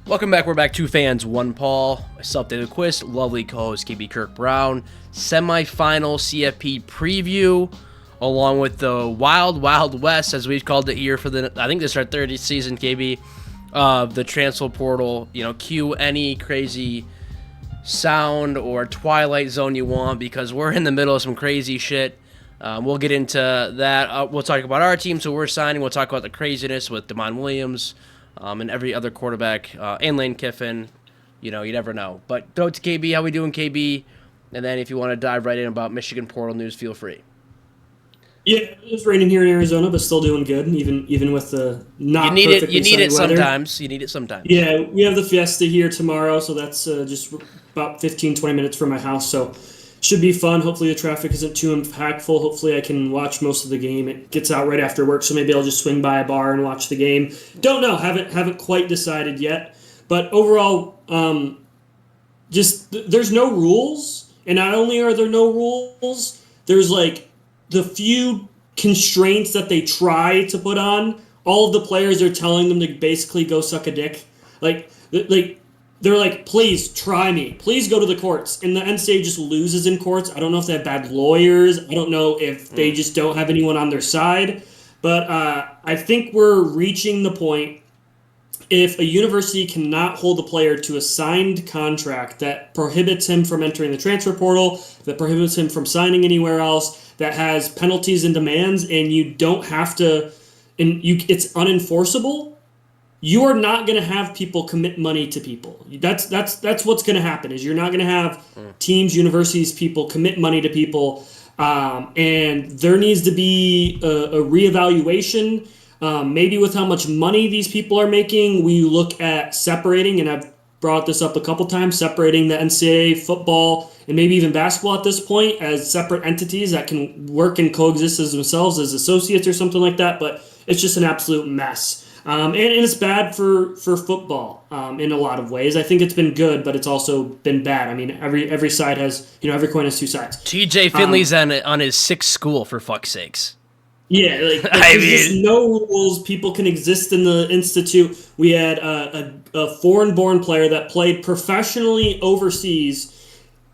Welcome back. We're back. Two fans, one Paul. Myself, David Quist. Lovely co-host, KB Kirk Brown. Semifinal CFP preview, along with the Wild Wild West, as we've called it here for I think this is our 30th season, KB, of the transfer portal. Cue any crazy sound or Twilight Zone you want, because we're in the middle of some crazy shit. We'll get into that. We'll talk about our team, so we're signing. We'll talk about the craziness with Damon Williams, and every other quarterback, and Lane Kiffin. You never know. But throw it to KB. How we doing, KB? And then if you want to dive right in about Michigan portal news, feel free. Yeah, it's raining here in Arizona, but still doing good, even with the not perfectly You need it sunny weather. sometimes. You need it sometimes. Yeah, we have the Fiesta here tomorrow, so that's just about 15, 20 minutes from my house, so should be fun. Hopefully the traffic isn't too impactful. Hopefully I can watch most of the game. It gets out right after work, so maybe I'll just swing by a bar and watch the game. Don't know. Haven't quite decided yet. But overall, there's no rules, and not only are there no rules, there's like the few constraints that they try to put on. All of the players are telling them to basically go suck a dick. Like they're like, please try me. Please go to the courts. And the NCAA just loses in courts. I don't know if they have bad lawyers. I don't know if they just don't have anyone on their side. But I think we're reaching the point, if a university cannot hold a player to a signed contract that prohibits him from entering the transfer portal, that prohibits him from signing anywhere else, that has penalties and demands, and you don't have to, it's unenforceable, you are not going to have people commit money to people. That's what's going to happen. Is you're not going to have teams, universities, people commit money to people, and there needs to be a reevaluation. Maybe with how much money these people are making, we look at separating, and I've brought this up a couple times, separating the NCAA, football, and maybe even basketball at this point as separate entities that can work and coexist as themselves as associates or something like that. But it's just an absolute mess. And it's bad for football in a lot of ways. I think it's been good, but it's also been bad. I mean, every side has, every coin has two sides. TJ Finley's on his sixth school, for fuck's sakes. Yeah, there's just no rules. People can exist in the institute. We had a foreign-born player that played professionally overseas,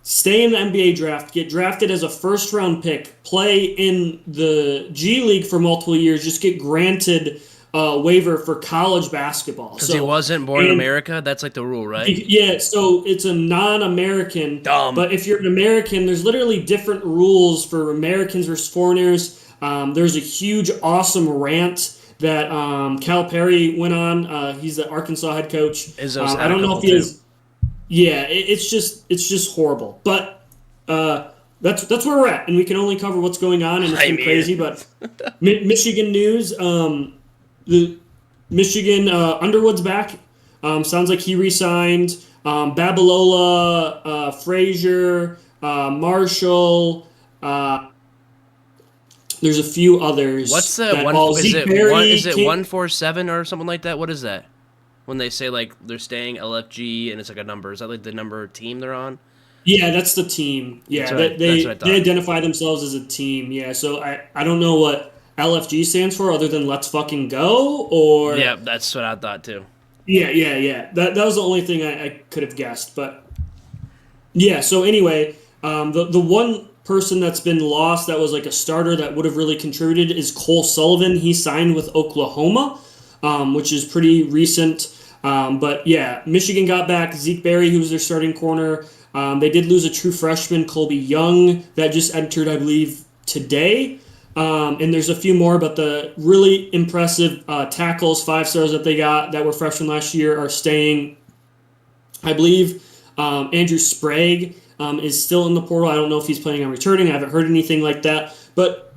stay in the NBA draft, get drafted as a first-round pick, play in the G League for multiple years, just get granted waiver for college basketball. Because he wasn't born in America? That's like the rule, right? Yeah, so it's a non-American. Dumb. But if you're an American, there's literally different rules for Americans versus foreigners. There's a huge, awesome rant that Calipari went on. He's the Arkansas head coach. I don't know if he is. Yeah, it's just horrible. But that's where we're at, and we can only cover what's going on, and it's been crazy. But Michigan news. The Michigan Underwood's back. Sounds like he re-signed. Babalola, Frazier, Marshall. There's a few others. What's the one? Is it 147 or something like that? What is that? When they say like they're staying LFG and it's like a number, is that like the number team they're on? Yeah, that's the team. Yeah, they identify themselves as a team. Yeah, so I don't know what LFG stands for other than Let's Fucking Go, or yeah, that's what I thought too. Yeah. That was the only thing I could have guessed, but yeah. So anyway, the one person that's been lost that was like a starter that would have really contributed is Cole Sullivan. He signed with Oklahoma, which is pretty recent. But yeah, Michigan got back Zeke Berry, who was their starting corner. They did lose a true freshman, Colby Young, that just entered, I believe, today. And there's a few more, but the really impressive tackles, 5-stars that they got that were freshmen last year are staying. I believe Andrew Sprague is still in the portal. I don't know if he's planning on returning. I haven't heard anything like that. But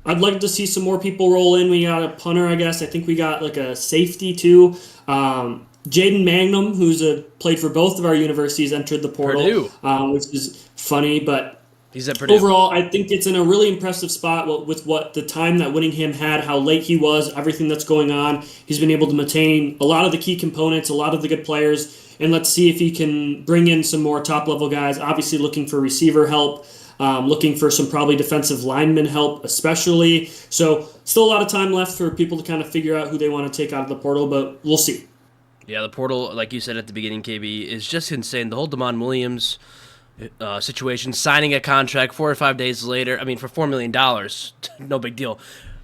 I'd like to see some more people roll in. We got a punter, I guess. I think we got like a safety too. Jaden Magnum, who's played for both of our universities, entered the portal, which is funny, but he's at Purdue. Overall, I think it's in a really impressive spot with what the time that Whittingham had, how late he was, everything that's going on. He's been able to maintain a lot of the key components, a lot of the good players, and let's see if he can bring in some more top-level guys. Obviously looking for receiver help, looking for some probably defensive lineman help especially. So still a lot of time left for people to kind of figure out who they want to take out of the portal, but we'll see. Yeah, the portal, like you said at the beginning, KB, is just insane. The whole Damon Williams situation, signing a contract 4 or 5 days later. I mean, for $4 million, no big deal.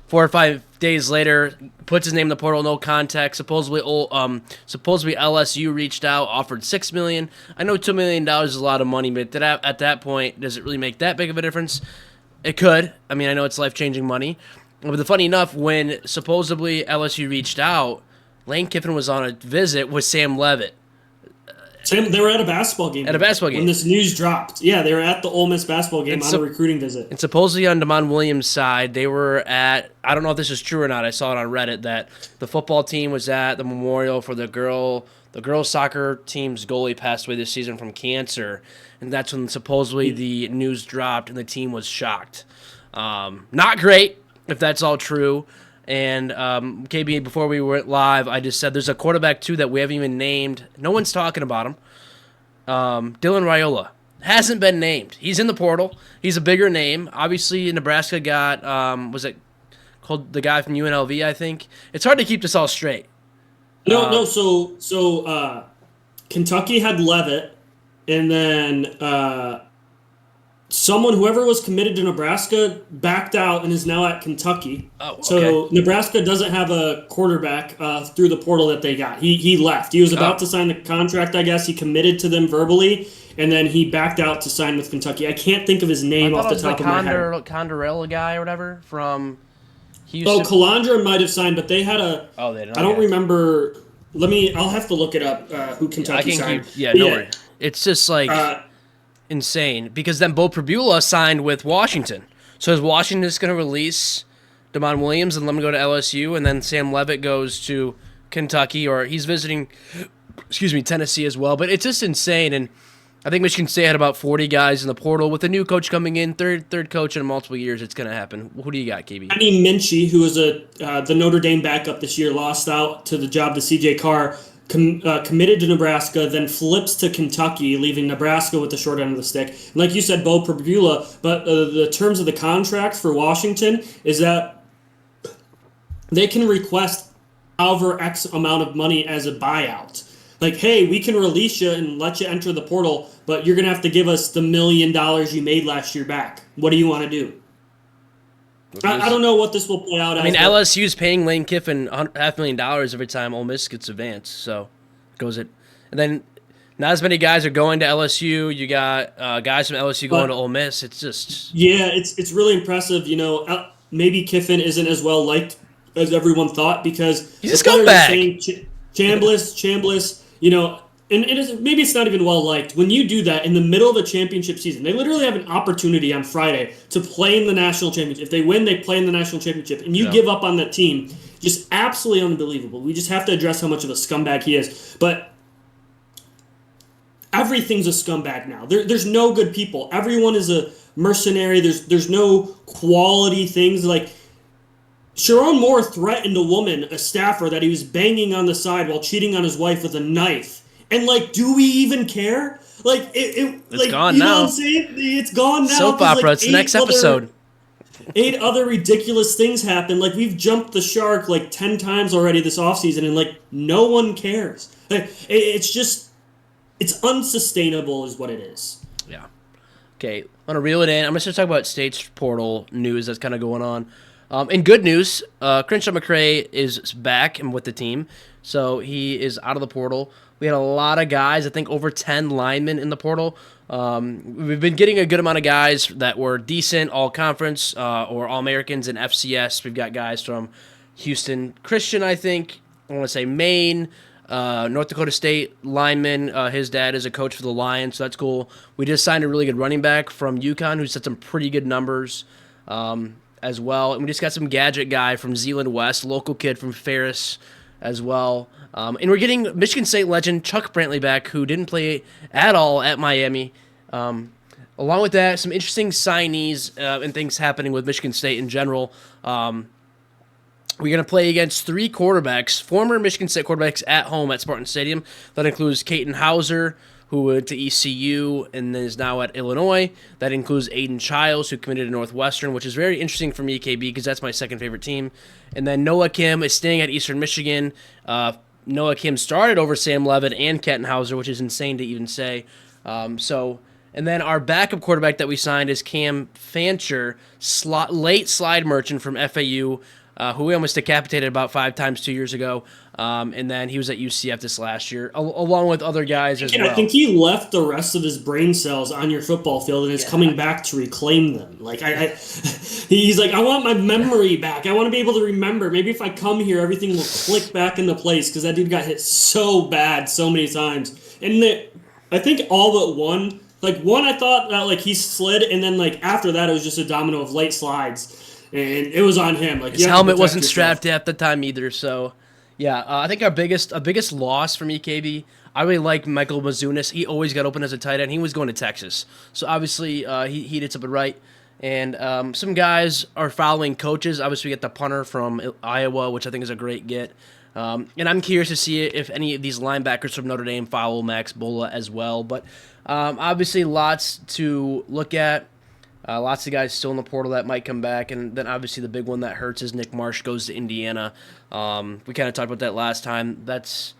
4 or 5 days later, puts his name in the portal, no contact. Supposedly LSU reached out, offered $6 million. I know $2 million is a lot of money, but at that point, does it really make that big of a difference? It could. I mean, I know it's life-changing money. But funny enough, when supposedly LSU reached out, Lane Kiffin was on a visit with Sam Leavitt. They were at a basketball game. At a basketball game. When this news dropped. Yeah, they were at the Ole Miss basketball game on a recruiting visit. And supposedly on Damon Williams' side, they were at, I don't know if this is true or not, I saw it on Reddit, that the football team was at the memorial for the girls soccer team's goalie passed away this season from cancer. And that's when supposedly the news dropped and the team was shocked. Not great, if that's all true. And KB, before we went live, I just said there's a quarterback, too, that we haven't even named. No one's talking about him. Dylan Raiola hasn't been named. He's in the portal. He's a bigger name. Obviously, Nebraska got, was it called the guy from UNLV, I think? It's hard to keep this all straight. No. So Kentucky had Leavitt, and then whoever was committed to Nebraska backed out and is now at Kentucky. Oh, okay. So Nebraska doesn't have a quarterback through the portal that they got. He left. He was about to sign the contract, I guess. He committed to them verbally, and then he backed out to sign with Kentucky. I can't think of his name off the top of my head. Condorella guy or whatever from Houston. Oh, Calandra might have signed, but they had a... Oh, they don't. I don't remember... I'll have to look it up who Kentucky signed. No worry. It's just like... insane, because then Bo Pribula signed with Washington. So is Washington just going to release Damon Williams and let him go to LSU, and then Sam Leavitt goes to Kentucky, or he's visiting, Tennessee as well? But it's just insane, and I think Michigan State had about 40 guys in the portal. With a new coach coming in, third coach in multiple years, it's going to happen. Who do you got, KB? Andy Minchie, who was the Notre Dame backup this year, lost out to the job to C.J. Carr. Committed to Nebraska, then flips to Kentucky, leaving Nebraska with the short end of the stick. And like you said, Bo Pribula, but the terms of the contract for Washington is that they can request however X amount of money as a buyout. Like, hey, we can release you and let you enter the portal, but you're going to have to give us the $1 million you made last year back. What do you want to do? I don't know what this will play out as. I mean, LSU's paying Lane Kiffin $500,000 every time Ole Miss gets advanced, so goes it. And then not as many guys are going to LSU. You got guys from LSU going to Ole Miss. It's just... Yeah, it's really impressive. Maybe Kiffin isn't as well liked as everyone thought, because... He's a scumbag! Chambliss, and maybe it's not even well liked. When you do that in the middle of a championship season, they literally have an opportunity on Friday to play in the national championship. If they win, they play in the national championship, and you give up on that team. Just absolutely unbelievable. We just have to address how much of a scumbag he is. But everything's a scumbag now. There's no good people. Everyone is a mercenary. There's no quality things. Like, Sharon Moore threatened a staffer that he was banging on the side while cheating on his wife with a knife. And, do we even care? It's gone now. Know what I'm saying? It's gone now. Soap opera. It's the next episode. 8 other ridiculous things happen. We've jumped the shark 10 times already this offseason, and no one cares. It's unsustainable is what it is. Yeah. Okay, I'm going to reel it in. I'm going to start talking about state's portal news that's kind of going on. In good news, Crenshaw McCray is back and with the team, so he is out of the portal. We had a lot of guys, I think over 10 linemen in the portal. We've been getting a good amount of guys that were decent, all-conference or all-Americans in FCS. We've got guys from Houston Christian, I think. I want to say Maine, North Dakota State lineman. His dad is a coach for the Lions, so that's cool. We just signed a really good running back from UConn who set some pretty good numbers as well. And we just got some gadget guy from Zeeland West, local kid from Ferris as well. And we're getting Michigan State legend Chuck Brantley back, who didn't play at all at Miami. Along with that, some interesting signees and things happening with Michigan State in general. We're going to play against 3 quarterbacks, former Michigan State quarterbacks at home at Spartan Stadium. That includes Caton Hauser, who went to ECU and is now at Illinois. That includes Aiden Childs, who committed to Northwestern, which is very interesting for me, KB, because that's my second favorite team. And then Noah Kim is staying at Eastern Michigan. Noah Kim started over Sam Levitt and Kenton Hauser, which is insane to even say. And then our backup quarterback that we signed is Cam Fancher, late slide merchant from FAU, who we almost decapitated about 5 times 2 years ago. And then he was at UCF this last year, along with other guys as well. I think he left the rest of his brain cells on your football field and is coming back to reclaim them. Like he's like, I want my memory back. I want to be able to remember. Maybe if I come here, everything will click back into place because that dude got hit so bad so many times. And I think all but one. Like, one, I thought that, like, he slid, and then, like, after that, it was just a domino of late slides, and it was on him. Like, his helmet wasn't strapped at the time either, so, yeah. I think our biggest loss from EKB, I really like Michael Mazunas. He always got open as a tight end. He was going to Texas, so obviously he did something right. And some guys are following coaches. Obviously, we get the punter from Iowa, which I think is a great get. And I'm curious to see if any of these linebackers from Notre Dame follow Max Bola as well. But obviously, lots to look at. Lots of guys still in the portal that might come back. And then obviously the big one that hurts is Nick Marsh goes to Indiana. We kind of talked about that last time. That's,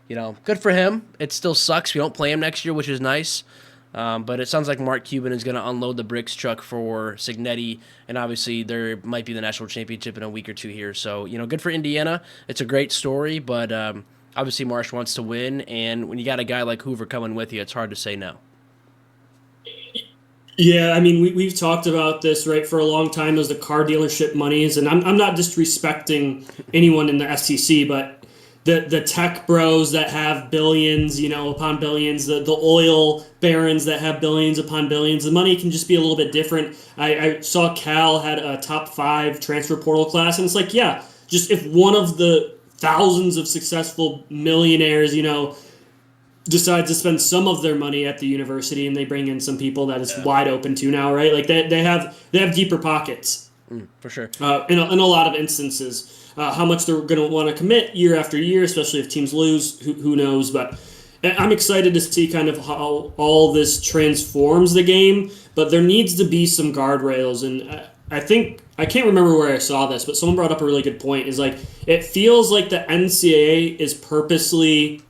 good for him. It still sucks. We don't play him next year, which is nice. But it sounds like Mark Cuban is going to unload the bricks truck for Signetti, and obviously there might be the national championship in a week or two here. So, good for Indiana. It's a great story, but obviously Marsh wants to win, and when you got a guy like Hoover coming with you, it's hard to say no. Yeah, I mean, we've talked about this, right, for a long time as the car dealership monies, and I'm not disrespecting anyone in the SEC, but the tech bros that have billions, upon billions, the oil barons that have billions upon billions, the money can just be a little bit different. I saw Cal had a top 5 transfer portal class, and it's like, yeah, just if one of the thousands of successful millionaires, decides to spend some of their money at the university and they bring in some people that is wide open to now, right? Like they have deeper pockets. For sure. In a lot of instances. How much they're going to want to commit year after year, especially if teams lose, who knows. But I'm excited to see kind of how all this transforms the game, but there needs to be some guardrails. And I think, I can't remember where I saw this, but someone brought up a really good point, is like, it feels like the NCAA is purposely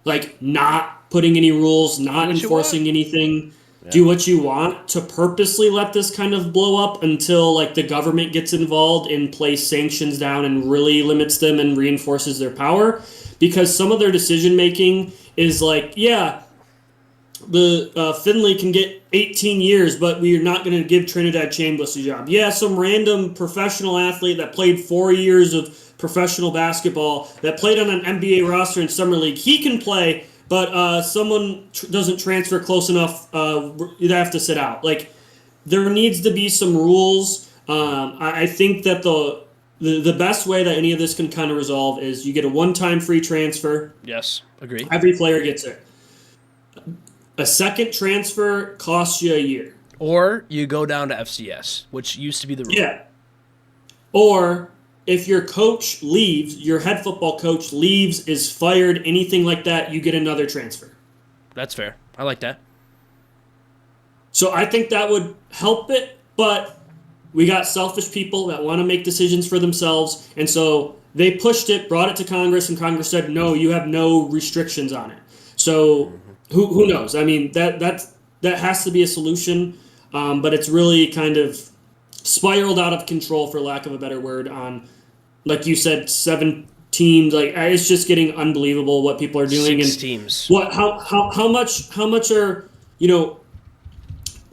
like not putting any rules, not enforcing anything. Yeah. Do what you want to purposely let this kind of blow up until like the government gets involved and plays sanctions down and really limits them and reinforces their power, because some of their decision making is like, yeah, the Finley can get 18 years, but we are not going to give Trinidad Chambliss a job. Yeah, some random professional athlete that played 4 years of professional basketball that played on an NBA roster in summer league, he can play. But someone doesn't transfer close enough, you'd have to sit out. Like, there needs to be some rules. I think that the best way that any of this can kind of resolve is you get a one-time free transfer. Yes, agree. Every player gets it. A second transfer costs you a year. Or you go down to FCS, which used to be the rule. Yeah. Or if your coach leaves, your head football coach leaves, is fired, anything like that, you get another transfer. That's fair. I like that. So I think that would help it, but we got selfish people that want to make decisions for themselves, and so they pushed it, brought it to Congress, and Congress said, no, you have no restrictions on it. So who knows? I mean, that has to be a solution, but it's really kind of spiraled out of control, for lack of a better word, on, like you said, 7 teams. Like, it's just getting unbelievable what people are doing. 6 and teams. How much are,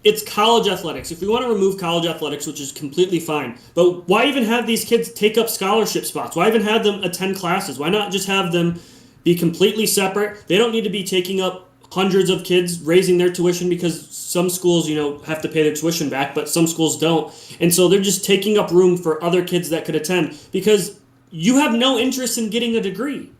it's college athletics. If we want to remove college athletics, which is completely fine, but why even have these kids take up scholarship spots? Why even have them attend classes? Why not just have them be completely separate? They don't need to be taking up hundreds of kids raising their tuition, because some schools, have to pay their tuition back, but some schools don't. And so they're just taking up room for other kids that could attend, because you have no interest in getting a degree.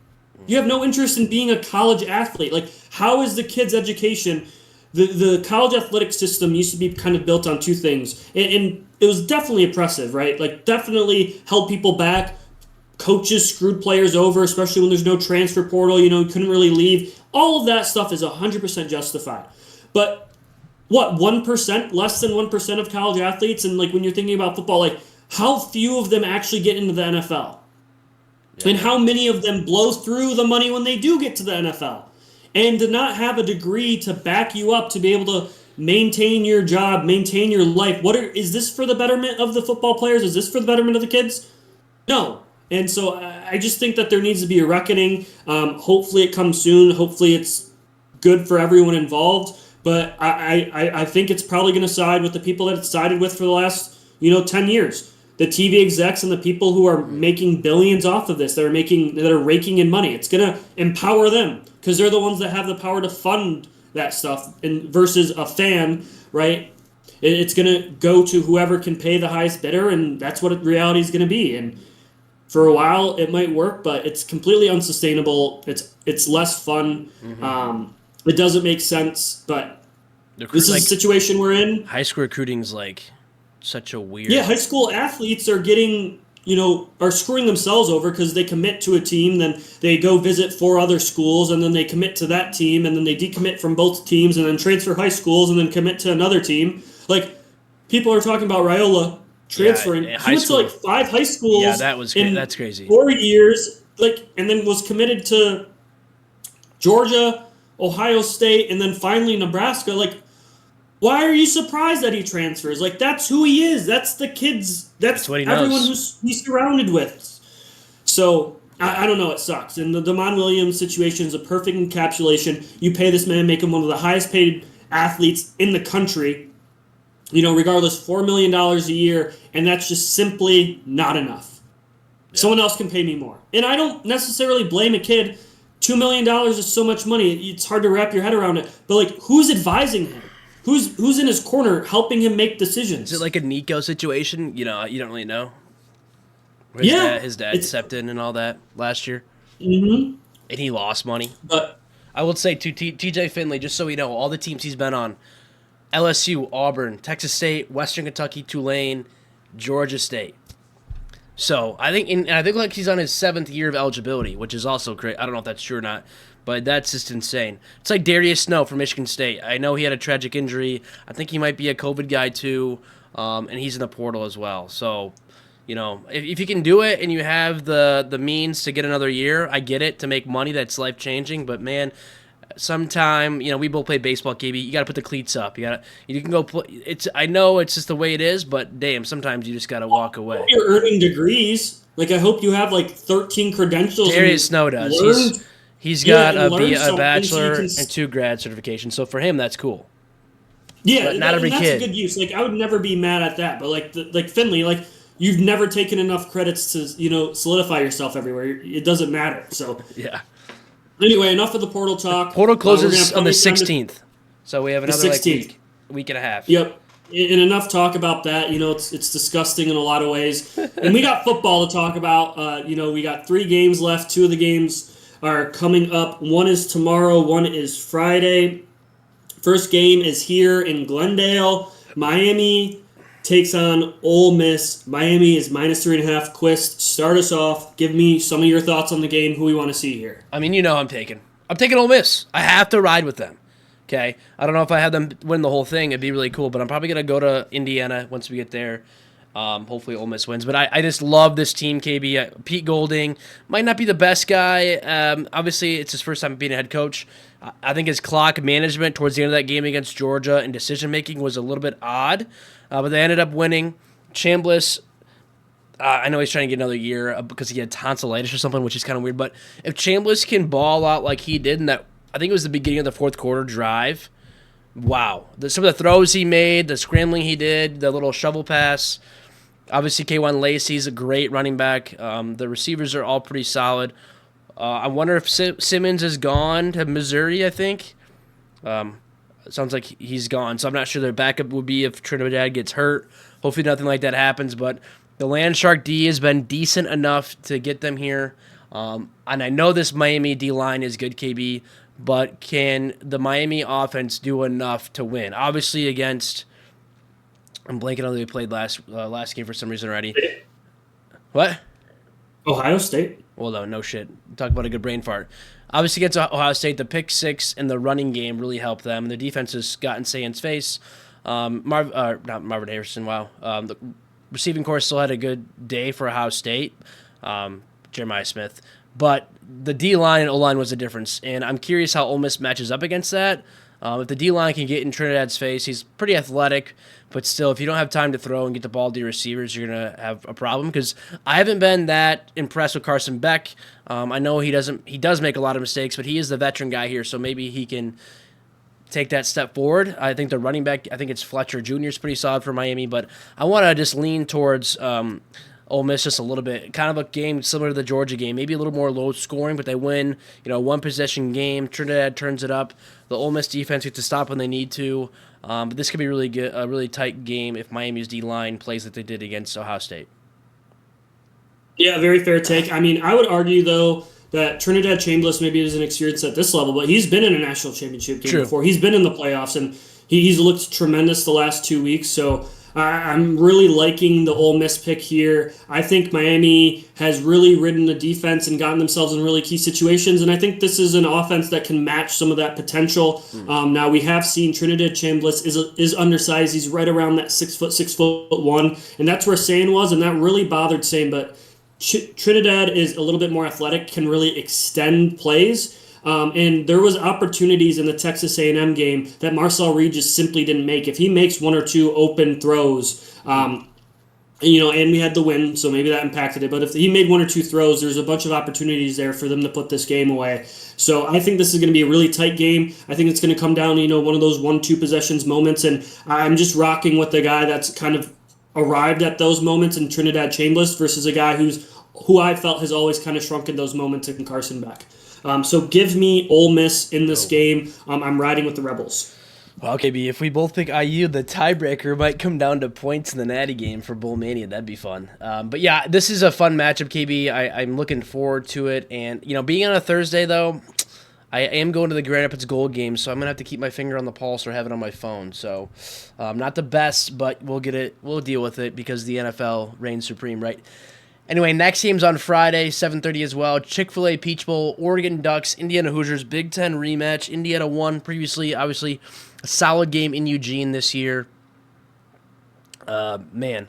You have no interest in being a college athlete. Like, how is the kid's education? The college athletic system used to be kind of built on 2 things. And it was definitely oppressive, right? Like, definitely held people back. Coaches screwed players over, especially when there's no transfer portal. You couldn't really leave. All of that stuff is 100% justified. But what, 1%, less than 1% of college athletes? And like, when you're thinking about football, like, how few of them actually get into the NFL? And how many of them blow through the money when they do get to the NFL? And to not have a degree to back you up to be able to maintain your job, maintain your life. Is this for the betterment of the football players? Is this for the betterment of the kids? No. And so I just think that there needs to be a reckoning. Hopefully it comes soon. Hopefully it's good for everyone involved. But I think it's probably going to side with the people that it's sided with for the last 10 years. The TV execs and the people who are making billions off of this, that are raking in money. It's going to empower them because they're the ones that have the power to fund that stuff. And versus a fan, right? It's going to go to whoever can pay the highest bidder, and that's what reality is going to be. And for a while, it might work, but it's completely unsustainable. It's less fun. It doesn't make sense, but this is a situation we're in. High school recruiting's like such a weird. Yeah, high school athletes are getting, are screwing themselves over because they commit to a team, then they go visit 4 other schools, and then they commit to that team, and then they decommit from both teams, and then transfer high schools, and then commit to another team. Like, people are talking about Raiola transferring. Yeah, he went to like 5 high schools. Yeah, that's crazy. 4 years, and then was committed to Georgia, Ohio State, and then finally Nebraska. Like, why are you surprised that he transfers? Like, that's who he is. That's the kids. That's what he everyone knows. he's surrounded with. So, I don't know. It sucks. And the Damon Williams situation is a perfect encapsulation. You pay this man, make him one of the highest paid athletes in the country, regardless, $4 million a year, and that's just simply not enough. Yeah. Someone else can pay me more. And I don't necessarily blame a kid. $2 million is so much money. It's hard to wrap your head around it. But, like, who's advising him? Who's in his corner helping him make decisions? Is it like a Nico situation? You don't really know. His dad stepped in and all that last year. Mm-hmm. And he lost money. But I will say to TJ Finley, just so we know, all the teams he's been on: LSU, Auburn, Texas State, Western Kentucky, Tulane, Georgia State. So I think like he's on his 7th year of eligibility, which is also great. I don't know if that's true or not, but that's just insane. It's like Darius Snow from Michigan State. I know he had a tragic injury. I think he might be a COVID guy too, and he's in the portal as well. So, if you can do it and you have the means to get another year, I get it, to make money that's life changing. But man, sometime, we both play baseball, KB. You got to put the cleats up. You can go play. I know it's just the way it is, but damn, sometimes you just got to walk away. You're earning degrees. Like, I hope you have like 13 credentials. Darius Snow does. He's got a bachelor and 2 grad certifications. So for him, that's cool. Yeah, but not every that's kid. a good use. Like, I would never be mad at that. But like Finley, like, you've never taken enough credits to solidify yourself everywhere. It doesn't matter. So yeah. Anyway, enough of the portal talk. The portal closes on the 16th, so we have another week and a half. Yep. And enough talk about that. It's disgusting in a lot of ways. And we got football to talk about. We got 3 games left. 2 of the games are coming up. One is tomorrow. One is Friday. First game is here in Glendale. Miami takes on Ole Miss. Miami is -3.5. Quist, start us off. Give me some of your thoughts on the game. Who we want to see here? I mean, I'm taking Ole Miss. I have to ride with them. Okay, I don't know if I have them win the whole thing. It'd be really cool, but I'm probably gonna go to Indiana once we get there. Hopefully Ole Miss wins, but I just love this team, KB. Pete Golding might not be the best guy. Obviously, it's his first time being a head coach. I think his clock management towards the end of that game against Georgia and decision-making was a little bit odd, but they ended up winning. Chambliss, I know he's trying to get another year because he had tonsillitis or something, which is kind of weird, but if Chambliss can ball out like he did in that, I think it was the beginning of the 4th quarter drive, wow. Some of the throws he made, the scrambling he did, the little shovel pass. Obviously, K1 Lacey's a great running back. The receivers are all pretty solid. I wonder if Simmons is gone to Missouri, I think. Sounds like he's gone, so I'm not sure their backup would be if Trinidad gets hurt. Hopefully nothing like that happens, but the Land Shark D has been decent enough to get them here. And I know this Miami D-line is good, KB, but can the Miami offense do enough to win? Obviously against... I'm blanking on who they played last game for some reason already. What? Ohio State. Well, no shit. Talk about a good brain fart. Obviously against Ohio State, the pick 6 and the running game really helped them. The defense has gotten Sayan's face. Not Marvin Harrison, wow. The receiving corps still had a good day for Ohio State. Jeremiah Smith. But the D-line and O-line was the difference, and I'm curious how Ole Miss matches up against that. If the D-line can get in Trinidad's face, he's pretty athletic, but still, if you don't have time to throw and get the ball to your receivers, you're going to have a problem, because I haven't been that impressed with Carson Beck. I know he does make a lot of mistakes, but he is the veteran guy here, so maybe he can take that step forward. I think the running back, I think it's Fletcher Jr. is pretty solid for Miami, but I want to just lean towards Ole Miss just a little bit. Kind of a game similar to the Georgia game, maybe a little more low scoring, but they win, one possession game. Trinidad turns it up. The Ole Miss defense gets to stop when they need to. But this could be really good, a really tight game if Miami's D-line plays like they did against Ohio State. Yeah, very fair take. I mean, I would argue, though, that Trinidad Chambliss maybe isn't experienced at this level, but he's been in a national championship game before. He's been in the playoffs, and he's looked tremendous the last 2 weeks. So I'm really liking the Ole Miss pick here. I think Miami has really ridden the defense and gotten themselves in really key situations, and I think this is an offense that can match some of that potential. Now, we have seen Trinidad Chambliss is undersized. He's right around that 6'1", and that's where Sane was, and that really bothered Sane, but Trinidad is a little bit more athletic, can really extend plays. And there was opportunities in the Texas A&M game that Marcel Reed just simply didn't make. If he makes one or two open throws, and we had the win, so maybe that impacted it. But if he made one or two throws, there's a bunch of opportunities there for them to put this game away. So I think this is going to be a really tight game. I think it's going to come down to, one of those 1-2 possessions moments. And I'm just rocking with the guy that's kind of arrived at those moments in Trinidad Chambliss versus a guy who I felt has always kind of shrunk in those moments in Carson Beck. So give me Ole Miss in this game. I'm riding with the Rebels. Well, KB, if we both pick IU, the tiebreaker might come down to points in the Natty game for Bowl Mania. That'd be fun. But yeah, this is a fun matchup, KB. I'm looking forward to it. And, being on a Thursday, though, I am going to the Grand Rapids Gold game, so I'm going to have to keep my finger on the pulse or have it on my phone. So not the best, but we'll get it. We'll deal with it because the NFL reigns supreme, right? Anyway, next game's on Friday, 7:30 as well. Chick-fil-A Peach Bowl, Oregon Ducks, Indiana Hoosiers, Big Ten rematch. Indiana won previously, obviously a solid game in Eugene this year. Man,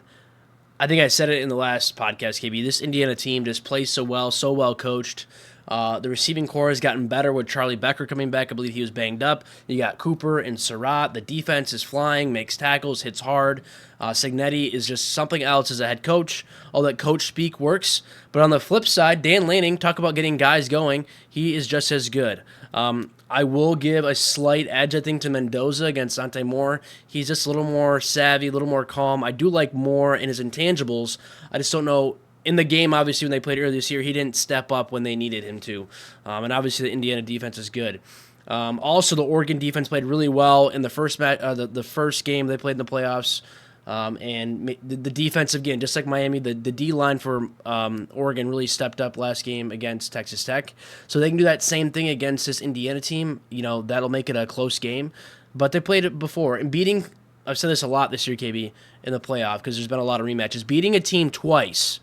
I think I said it in the last podcast, KB. This Indiana team just plays so well coached. The receiving core has gotten better with Charlie Becker coming back. I believe he was banged up. You got Cooper and Surratt. The defense is flying, makes tackles, hits hard. Signetti is just something else as a head coach. All that coach speak works. But on the flip side, Dan Lanning, talk about getting guys going. He is just as good. I will give a slight edge, I think, to Mendoza against Dante Moore. He's just a little more savvy, a little more calm. I do like Moore in his intangibles. I just don't know. In the game, obviously, when they played earlier this year, he didn't step up when they needed him to. And obviously, the Indiana defense is good. Also, the Oregon defense played really well in the first the first game they played in the playoffs. And the defense, again, just like Miami, the D-line for Oregon really stepped up last game against Texas Tech. So they can do that same thing against this Indiana team. That'll make it a close game. But they played it before. And beating, I've said this a lot this year, KB, in the playoff, because there's been a lot of rematches. Beating a team twice,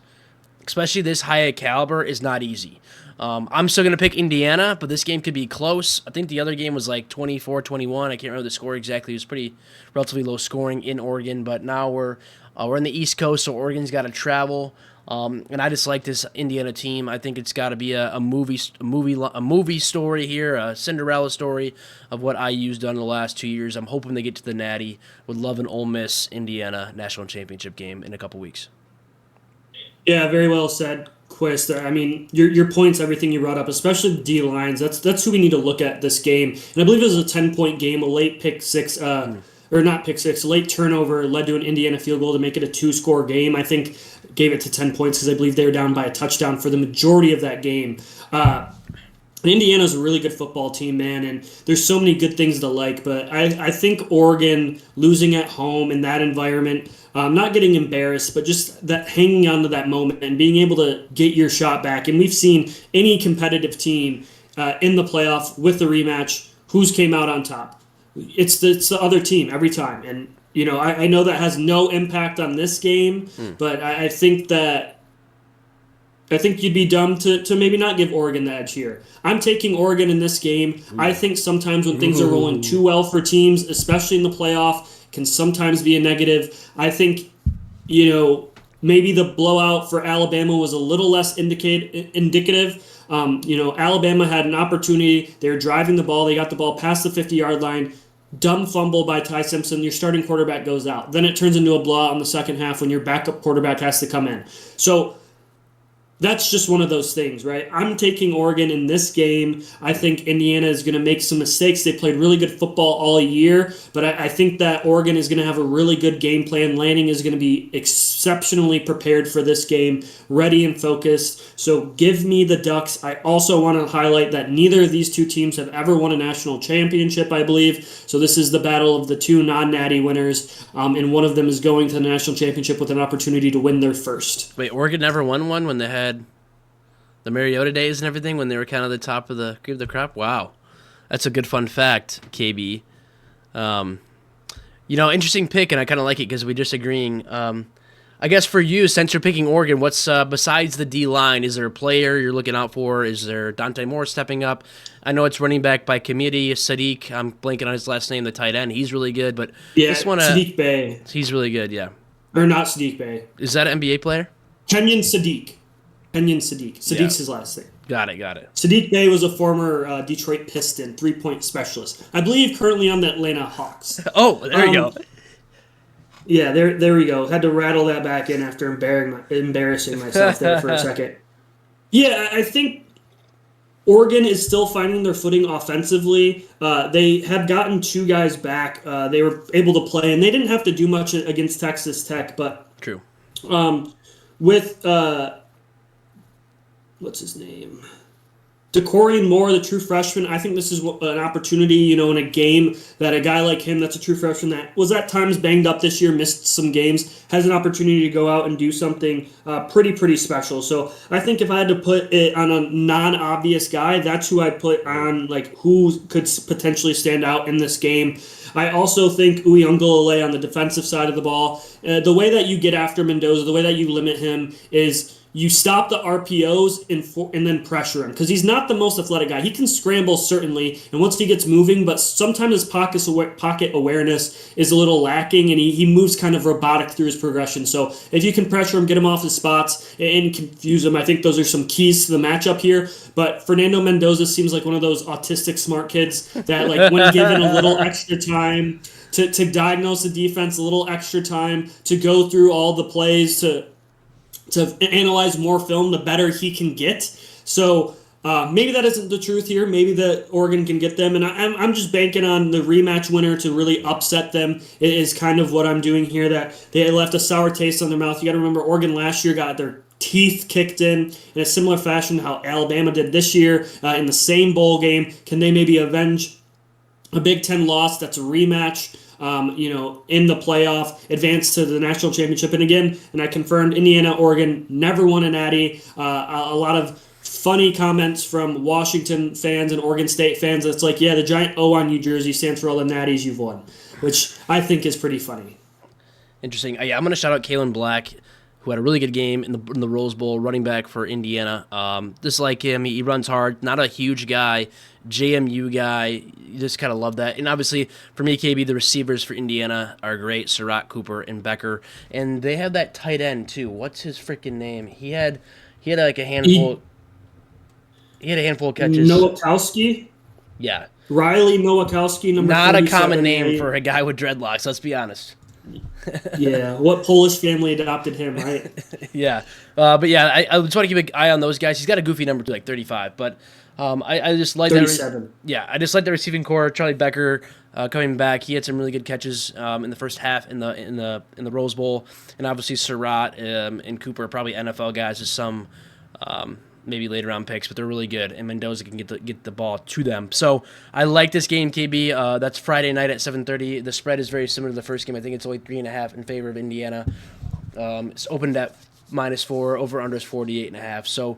especially this high a caliber, is not easy. I'm still going to pick Indiana, but this game could be close. I think the other game was like 24-21. I can't remember the score exactly. It was pretty relatively low scoring in Oregon, but now we're in the East Coast, so Oregon's got to travel. And I just like this Indiana team. I think it's got to be a movie story here, a Cinderella story of what IU's done in the last 2 years. I'm hoping they get to the Natty. Would love an Ole Miss Indiana national championship game in a couple weeks. Yeah, very well said, Quist. I mean, your points, everything you brought up, especially the D lines. That's who we need to look at this game. And I believe it was a 10-point game, a late pick six, or not pick six, a late turnover led to an Indiana field goal to make it a 2-score game. I think gave it to 10 points because I believe they were down by a touchdown for the majority of that game. Indiana's a really good football team, man, and there's so many good things to like. But I think Oregon losing at home in that environment, not getting embarrassed, but just that hanging on to that moment and being able to get your shot back. And we've seen any competitive team in the playoff with the rematch, who's came out on top. It's the other team every time. And, I know that has no impact on this game, but I think you'd be dumb to maybe not give Oregon the edge here. I'm taking Oregon in this game. I think sometimes when things are rolling too well for teams, especially in the playoff, can sometimes be a negative. I think, maybe the blowout for Alabama was a little less indicative. Alabama had an opportunity. They were driving the ball. They got the ball past the 50-yard line. Dumb fumble by Ty Simpson. Your starting quarterback goes out. Then it turns into a blowout in the second half when your backup quarterback has to come in. So that's just one of those things, right? I'm taking Oregon in this game. I think Indiana is going to make some mistakes. They played really good football all year, but I think that Oregon is going to have a really good game plan. Lanning is going to be exceptionally prepared for this game, ready and focused. So give me the Ducks. I also want to highlight that neither of these two teams have ever won a national championship, I believe. So this is the battle of the two non-natty winners, and one of them is going to the national championship with an opportunity to win their first. Wait, Oregon never won one when they had the Mariota days and everything, when they were kind of the top of the cream of the crop? Wow. That's a good fun fact, KB. Interesting pick, and I kind of like it because we're just agreeing. I guess for you, since you're picking Oregon, what's besides the D-line, is there a player you're looking out for? Is there Dante Moore stepping up? I know it's running back by committee, Sadiq. I'm blanking on his last name, the tight end. He's really good, but Sadiq Bey. He's really good, yeah. Or not Sadiq Bey. Is that an NBA player? Kenyon Sadiq. Sadiq's his last name. Got it. Sadiq Bey was a former Detroit Piston, three-point specialist. I believe currently on the Atlanta Hawks. Oh, there you go. Yeah, there we go. Had to rattle that back in after embarrassing myself there for a second. Yeah, I think Oregon is still finding their footing offensively. They had gotten two guys back. They were able to play, and they didn't have to do much against Texas Tech. But true. With what's his name? DeCorian Moore, the true freshman, I think this is an opportunity, in a game that a guy like him that's a true freshman that was at times banged up this year, missed some games, has an opportunity to go out and do something pretty special. So I think if I had to put it on a non-obvious guy, that's who I'd put on, who could potentially stand out in this game. I also think Uyunglele on the defensive side of the ball, the way that you get after Mendoza, the way that you limit him is you stop the RPOs and then pressure him, because he's not the most athletic guy. He can scramble, certainly, and once he gets moving, but sometimes his pocket awareness is a little lacking, and he moves kind of robotic through his progression. So if you can pressure him, get him off his spots, and confuse him, I think those are some keys to the matchup here. But Fernando Mendoza seems like one of those autistic smart kids that, when given a little extra time to diagnose the defense, a little extra time to go through all the plays, to analyze more film, the better he can get. So maybe that isn't the truth here. Maybe that Oregon can get them, and I'm just banking on the rematch winner to really upset them. It is kind of what I'm doing here, that they left a sour taste on their mouth. You got to remember, Oregon last year got their teeth kicked in a similar fashion to how Alabama did this year in the same bowl game. Can they maybe avenge a Big Ten loss? That's a rematch. In the playoff, advance to the national championship. And I confirmed Indiana, Oregon never won a natty. A lot of funny comments from Washington fans and Oregon State fans. It's like, yeah, the giant O on New Jersey stands for all the natties you've won, which I think is pretty funny. Interesting. Yeah, I'm going to shout out Kalen Black, who had a really good game in the Rose Bowl, running back for Indiana. Just like him, he runs hard, not a huge guy, JMU guy. You just kind of love that. And obviously, for me, KB, the receivers for Indiana are great, Surratt, Cooper, and Becker. And they have that tight end, too. What's his freaking name? He had like a handful. He had a handful of catches. Nowakowski? Yeah. Riley Nowakowski, number Not a common name for a guy with dreadlocks, let's be honest. Yeah, what Polish family adopted him, right? Yeah. But yeah, I just want to keep an eye on those guys. He's got a goofy number too, like 35. But I just like 37. I just like the receiving core. Charlie Becker coming back. He had some really good catches in the first half in the Rose Bowl. And obviously Surratt and Cooper are probably NFL guys with some maybe later round picks, but they're really good, and Mendoza can get the ball to them. So I like this game, KB. That's Friday night at 7:30. The spread is very similar to the first game. I think it's only 3.5 in favor of Indiana. It's opened at -4. Over under is 48.5. So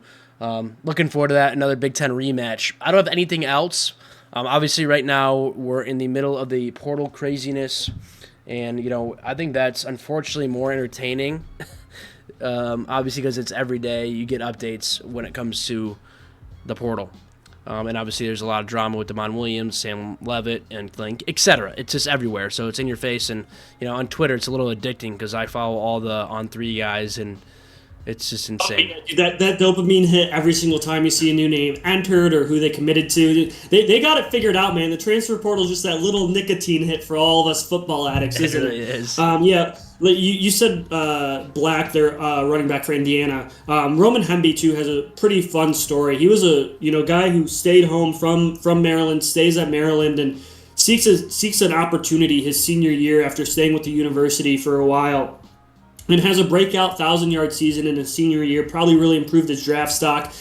looking forward to that. Another Big Ten rematch. I don't have anything else. Obviously, right now we're in the middle of the portal craziness, and I think that's unfortunately more entertaining. Obviously, because it's every day, you get updates when it comes to the portal. And obviously, there's a lot of drama with Damon Williams, Sam Levitt, and Link, etc. It's just everywhere, so it's in your face. And on Twitter, it's a little addicting because I follow all the On3 guys, and it's just insane. Oh, yeah, that dopamine hit every single time you see a new name entered or who they committed to. They got it figured out, man. The transfer portal is just that little nicotine hit for all of us football addicts, isn't it? It really is. Yeah. You said Black, their running back for Indiana. Roman Hemby too has a pretty fun story. He was a guy who stayed home from Maryland, stays at Maryland, and seeks an opportunity his senior year after staying with the university for a while. And has a breakout 1,000-yard season in his senior year. Probably really improved his draft stock.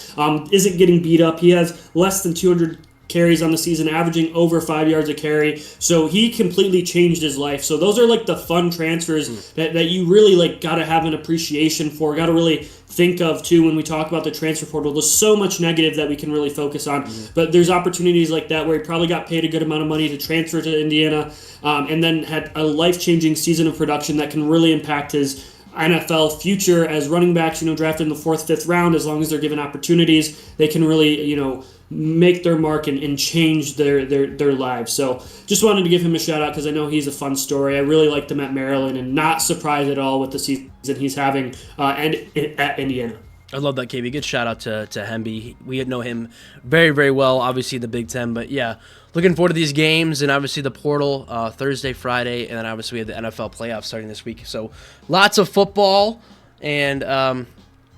Isn't getting beat up. He has less than 200 carries on the season, averaging over 5 yards a carry. So he completely changed his life. So those are like the fun transfers that you really like got to have an appreciation for. Got to really think of too when we talk about the transfer portal. There's so much negative that we can really focus on. But there's opportunities like that where he probably got paid a good amount of money to transfer to Indiana, and then had a life-changing season of production that can really impact his NFL future as running backs, drafted in the 4th, 5th round. As long as they're given opportunities, they can really, make their mark and change their lives. So just wanted to give him a shout out because I know he's a fun story. I really liked him at Maryland and not surprised at all with the season he's having and at Indiana. I love that, KB. Good shout out to Hemby. We know him very, very well, obviously the Big Ten. But yeah, looking forward to these games and obviously the portal Thursday, Friday, and then obviously we have the NFL playoffs starting this week. So lots of football, and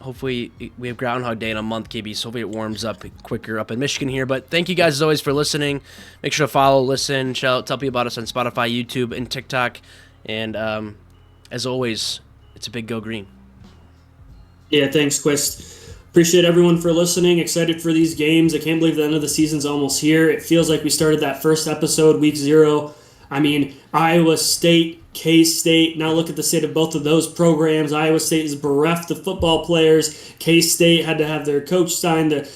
hopefully we have Groundhog Day in a month, KB. So hopefully it warms up quicker up in Michigan here. But thank you guys as always for listening. Make sure to follow, listen, tell people about us on Spotify, YouTube, and TikTok. And as always, it's a big go green. Yeah, thanks, Quist. Appreciate everyone for listening. Excited for these games. I can't believe the end of the season's almost here. It feels like we started that first episode, week 0. I mean, Iowa State, K-State. Now look at the state of both of those programs. Iowa State is bereft of football players. K-State had to have their coach sign the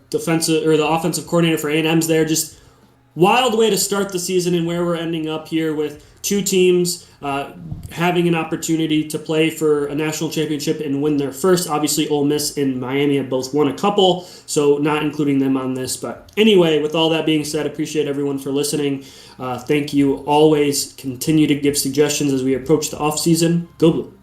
defensive or the offensive coordinator for A&M's there. Just wild way to start the season, and where we're ending up here with two teams having an opportunity to play for a national championship and win their first. Obviously, Ole Miss and Miami have both won a couple, so not including them on this. But anyway, with all that being said, appreciate everyone for listening. Thank you. Always continue to give suggestions as we approach the off season. Go Blue.